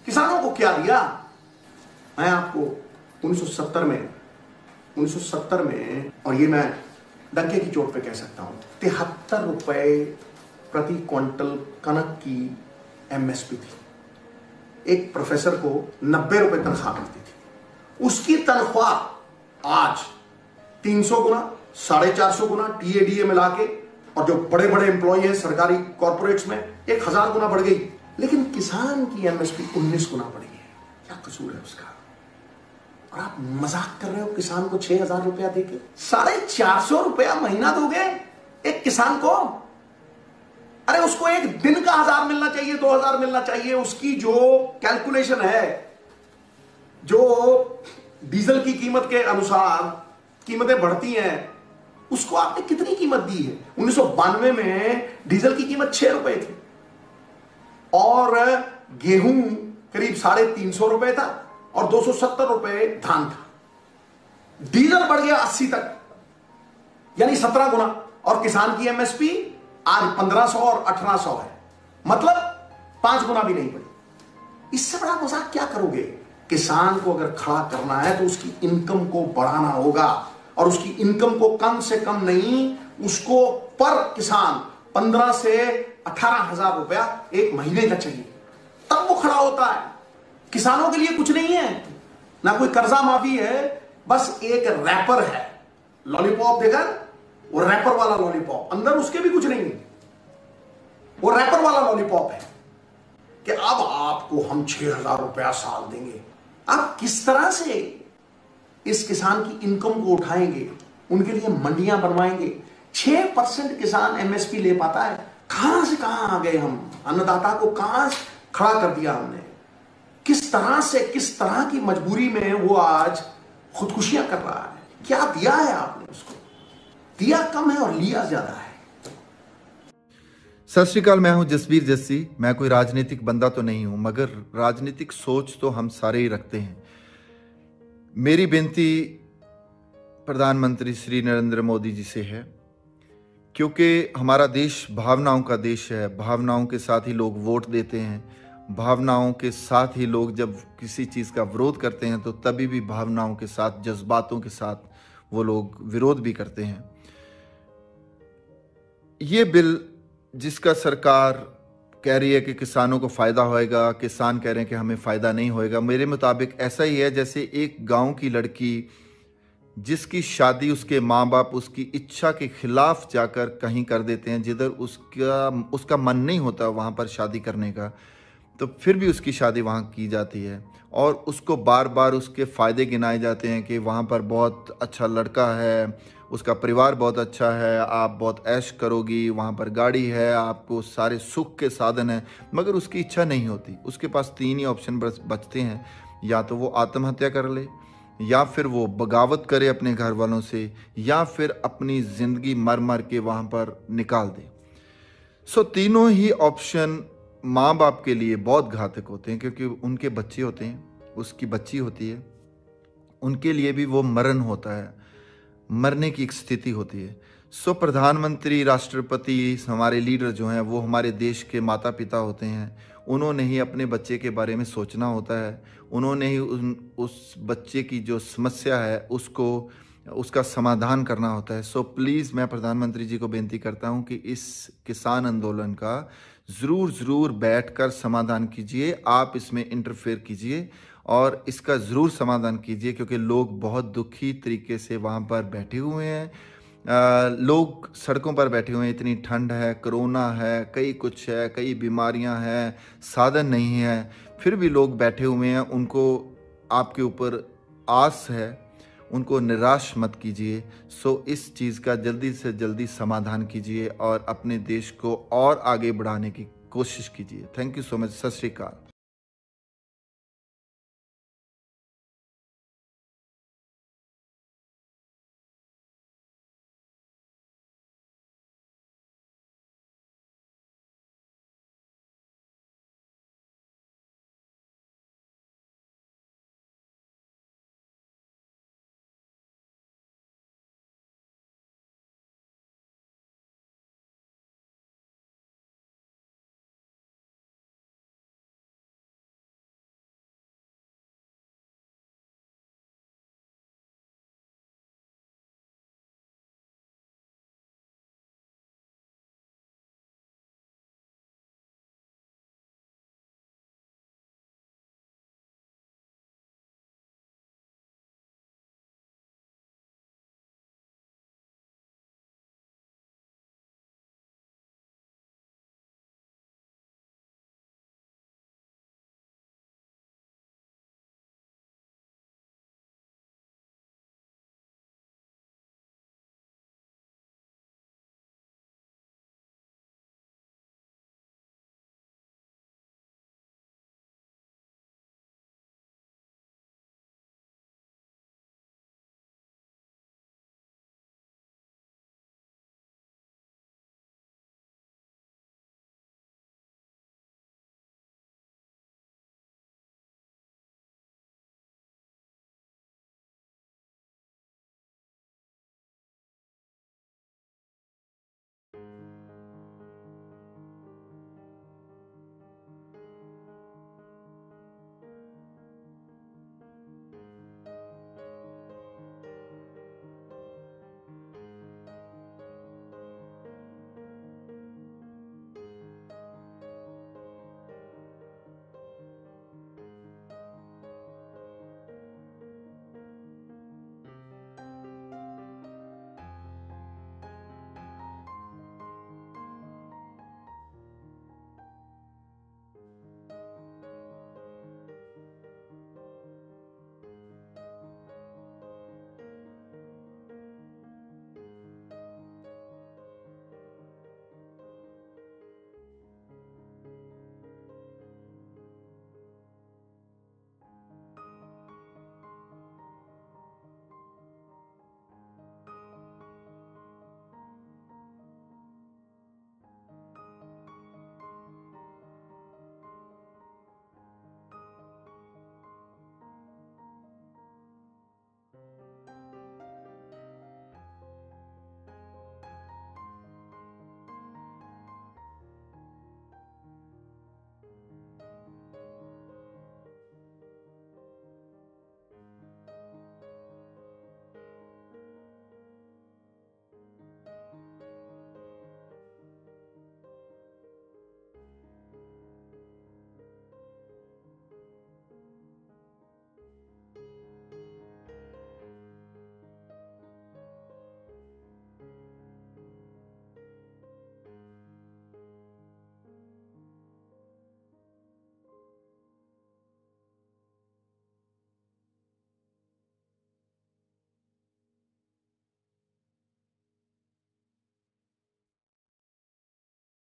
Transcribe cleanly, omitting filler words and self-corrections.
किसानों को क्या दिया? मैं आपको 1970 में, और ये मैं डंके की चोट पे कह सकता हूं, 73 रुपए प्रति क्विंटल कनक की एमएसपी थी। एक प्रोफेसर को 90 रुपए तनख्वाह मिलती थी। उसकी तनख्वाह आज 300 गुना, 450 गुना टीएडीए मिला के, और जो बड़े बड़े एम्प्लॉय हैं सरकारी कॉर्पोरेट्स में, 1000 गुना बढ़ गई। लेकिन किसान की एमएसपी 19 गुना बढ़ी है। क्या कसूर है उसका? और आप मजाक कर रहे हो किसान को 6000 रुपया देके? 450 रुपया महीना दोगे एक किसान को? अरे उसको एक दिन का 1000 मिलना चाहिए, 2000 मिलना चाहिए। उसकी जो कैलकुलेशन है, जो डीजल की कीमत के अनुसार कीमतें बढ़ती हैं, उसको आपने कितनी कीमत दी है? 1992 में डीजल की कीमत 6 रुपए थी और गेहूं करीब 350 रुपए था और 270 रुपए धान था। डीजल बढ़ गया 80 तक, यानी 17 गुना। और किसान की एमएसपी आज 1500 और 1800 है, मतलब 5 गुना भी नहीं बढ़ी। इससे बड़ा मजाक क्या करोगे? किसान को अगर खड़ा करना है तो उसकी इनकम को बढ़ाना होगा, और उसकी इनकम को कम से कम नहीं, उसको पर किसान 15 से 18,000 रुपया एक महीने का चाहिए, तब वो खड़ा होता है। किसानों के लिए कुछ नहीं है, ना कोई कर्जा माफी है, बस एक रैपर है। लॉलीपॉप देखा, वो रैपर वाला लॉलीपॉप, अंदर उसके भी कुछ नहीं है। वो रैपर वाला लॉलीपॉप है कि अब आपको हम 6000 रुपया साल देंगे। आप किस तरह से इस किसान की इनकम को उठाएंगे? उनके लिए मंडियां बनवाएंगे। 6% किसान एमएसपी ले पाता है। कहां से कहां आ गए हम? अन्नदाता को कहां खड़ा कर दिया हमने? किस तरह से, किस तरह की मजबूरी में वो आज खुदकुशियां कर रहा है? क्या दिया है आपने उसको? दिया कम है और लिया ज्यादा है। सत श्री अकाल, मैं हूं जसबीर जस्सी। मैं कोई राजनीतिक बंदा तो नहीं हूं, मगर राजनीतिक सोच तो हम सारे ही रखते हैं। मेरी बेनती प्रधानमंत्री श्री नरेंद्र मोदी जी से है, क्योंकि हमारा देश भावनाओं का देश है। भावनाओं के साथ ही लोग वोट देते हैं। भावनाओं के साथ ही लोग जब किसी चीज़ का विरोध करते हैं तो तभी भी भावनाओं के साथ, जज्बातों के साथ वो लोग विरोध भी करते हैं। ये बिल जिसका सरकार कह रही है कि किसानों को फ़ायदा होएगा, किसान कह रहे हैं कि हमें फ़ायदा नहीं होएगा, मेरे मुताबिक ऐसा ही है जैसे एक गांव की लड़की जिसकी शादी उसके माँ बाप उसकी इच्छा के खिलाफ जाकर कहीं कर देते हैं, जिधर उसका मन नहीं होता वहाँ पर शादी करने का, तो फिर भी उसकी शादी वहाँ की जाती है और उसको बार बार उसके फ़ायदे गिनाए जाते हैं कि वहाँ पर बहुत अच्छा लड़का है, उसका परिवार बहुत अच्छा है, आप बहुत ऐश करोगी, वहाँ पर गाड़ी है, आपको सारे सुख के साधन हैं। मगर उसकी इच्छा नहीं होती। उसके पास 3 ही ऑप्शन बचते हैं, या तो वो आत्महत्या कर ले, या फिर वो बगावत करे अपने घर वालों से, या फिर अपनी ज़िंदगी मर मर के वहाँ पर निकाल दे। सो तीनों ही ऑप्शन माँ बाप के लिए बहुत घातक होते हैं, क्योंकि उनके बच्चे होते हैं, उसकी बच्ची होती है, उनके लिए भी वो मरण होता है, मरने की एक स्थिति होती है। सो प्रधानमंत्री, राष्ट्रपति, हमारे लीडर जो हैं वो हमारे देश के माता पिता होते हैं। उन्होंने ही अपने बच्चे के बारे में सोचना होता है। उन्होंने ही उस बच्चे की जो समस्या है उसका समाधान करना होता है। सो प्लीज़ मैं प्रधानमंत्री जी को बेनती करता हूं कि इस किसान आंदोलन का ज़रूर बैठकर समाधान कीजिए। आप इसमें इंटरफेयर कीजिए और इसका ज़रूर समाधान कीजिए, क्योंकि लोग बहुत दुखी तरीके से वहाँ पर बैठे हुए हैं। लोग सड़कों पर बैठे हुए हैं, इतनी ठंड है, कोरोना है, कई कुछ है, कई बीमारियां हैं, साधन नहीं है, फिर भी लोग बैठे हुए हैं। उनको आपके ऊपर आस है, उनको निराश मत कीजिए। सो इस चीज़ का जल्दी से जल्दी समाधान कीजिए और अपने देश को और आगे बढ़ाने की कोशिश कीजिए। Thank you so much. सत श्री अकाल।